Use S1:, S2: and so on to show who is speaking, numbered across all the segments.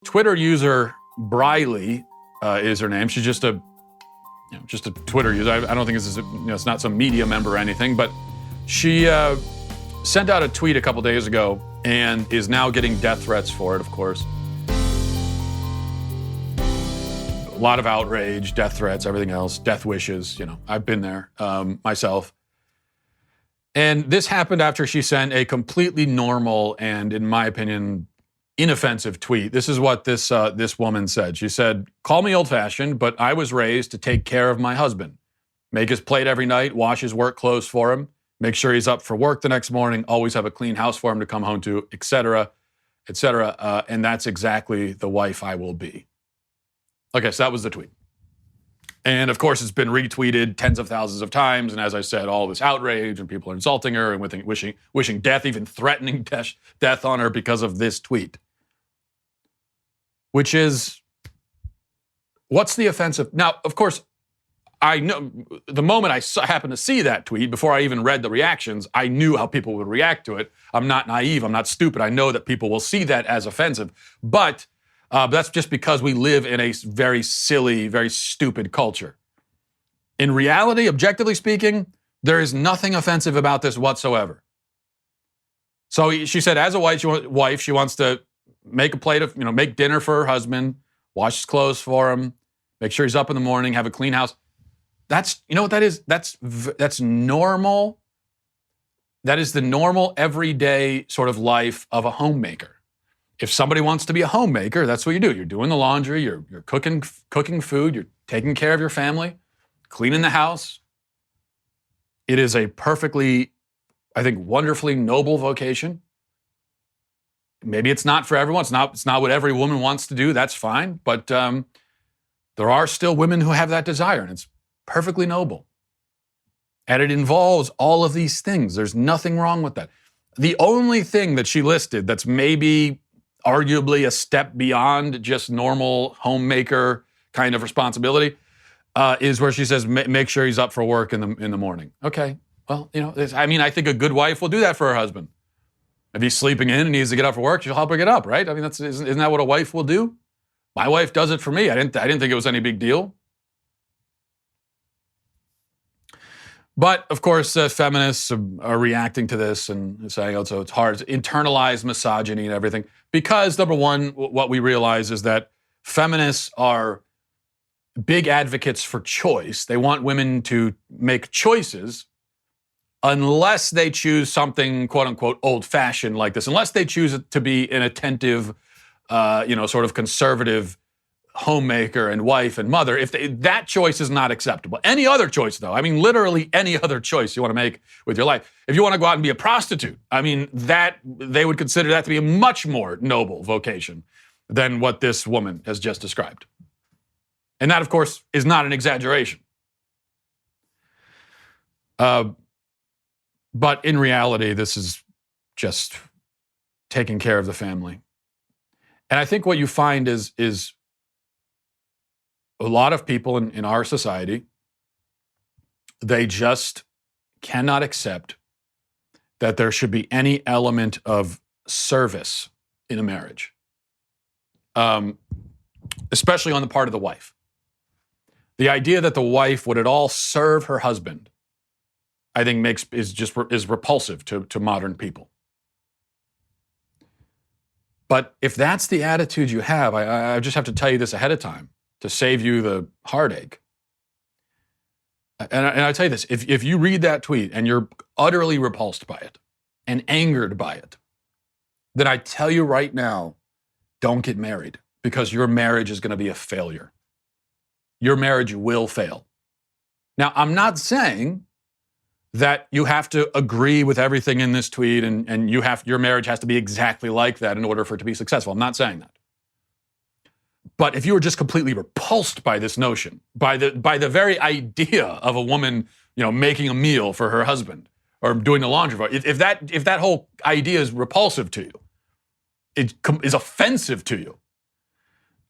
S1: Twitter user Briley is her name. She's just a Twitter user. I don't think it's not some media member or anything, but she sent out a tweet a couple days ago and is now getting death threats for it, of course. A lot of outrage, death threats, everything else, death wishes. I've been there myself. And this happened after she sent a completely normal and, in my opinion, inoffensive tweet. This is what this woman said. She said, "Call me old-fashioned, but I was raised to take care of my husband. Make his plate every night, wash his work clothes for him, make sure he's up for work the next morning, always have a clean house for him to come home to, etc., etc. And that's exactly the wife I will be." Okay, so that was the tweet. And of course, it's been retweeted tens of thousands of times. And as I said, all this outrage and people are insulting her and wishing death, even threatening death on her because of this tweet. Which is, what's the offensive? Now, of course, I know the moment I happened to see that tweet, before I even read the reactions, I knew how people would react to it. I'm not naive. I'm not stupid. I know that people will see that as offensive. But that's just because we live in a very silly, very stupid culture. In reality, objectively speaking, there is nothing offensive about this whatsoever. So she said, as a wife, she wants to make a plate of, make dinner for her husband, wash his clothes for him, make sure he's up in the morning, have a clean house. That's, what that is? That's normal. That is the normal, everyday sort of life of a homemaker. If somebody wants to be a homemaker, that's what you do. You're doing the laundry, you're cooking food, you're taking care of your family, cleaning the house. It is a perfectly, I think, wonderfully noble vocation. Maybe it's not for everyone. It's not what every woman wants to do. That's fine. But there are still women who have that desire, and it's perfectly noble. And it involves all of these things. There's nothing wrong with that. The only thing that she listed that's maybe arguably a step beyond just normal homemaker kind of responsibility is where she says, make sure he's up for work in the morning. Okay, well, I think a good wife will do that for her husband. If he's sleeping in and needs to get up for work, she'll help her get up, right? I mean, isn't that what a wife will do? My wife does it for me. I didn't think it was any big deal. But of course, feminists are reacting to this and saying, oh, so it's hard to internalize misogyny and everything. Because number one, what we realize is that feminists are big advocates for choice. They want women to make choices unless they choose something, quote unquote, old fashioned like this, unless they choose to be an attentive, sort of conservative homemaker and wife and mother. That choice is not acceptable. Any other choice, though, literally any other choice you want to make with your life. If you want to go out and be a prostitute, that they would consider that to be a much more noble vocation than what this woman has just described. And that, of course, is not an exaggeration. But in reality, this is just taking care of the family. And I think what you find is a lot of people in our society, they just cannot accept that there should be any element of service in a marriage, especially on the part of the wife. The idea that the wife would at all serve her husband, I think is repulsive to modern people. But if that's the attitude you have, I just have to tell you this ahead of time to save you the heartache. And I tell you this, if you read that tweet and you're utterly repulsed by it and angered by it, then I tell you right now, don't get married, because your marriage is going to be a failure. Your marriage will fail. Now, I'm not saying that you have to agree with everything in this tweet and your marriage has to be exactly like that in order for it to be successful. I'm not saying that. But if you were just completely repulsed by this notion, by the very idea of a woman, making a meal for her husband or doing the laundry for her, if that whole idea is repulsive to you, it is offensive to you,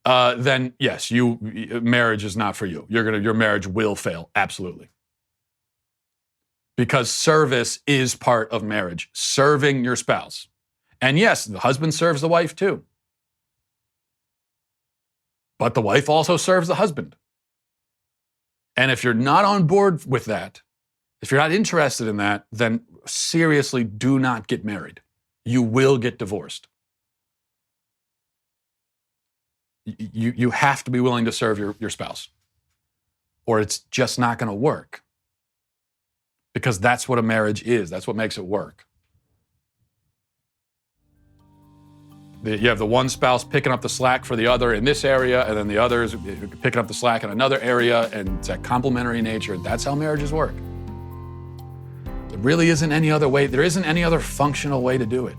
S1: then yes, marriage is not for you. Your marriage will fail, absolutely. Because service is part of marriage, serving your spouse. And yes, the husband serves the wife too. but the wife also serves the husband. And if you're not on board with that, if you're not interested in that, then seriously do not get married. You will get divorced. You have to be willing to serve your spouse, or it's just not going to work. Because that's what a marriage is. That's what makes it work. You have the one spouse picking up the slack for the other in this area, and then the others picking up the slack in another area, and it's that complementary nature. That's how marriages work. There really isn't any other way. There isn't any other functional way to do it.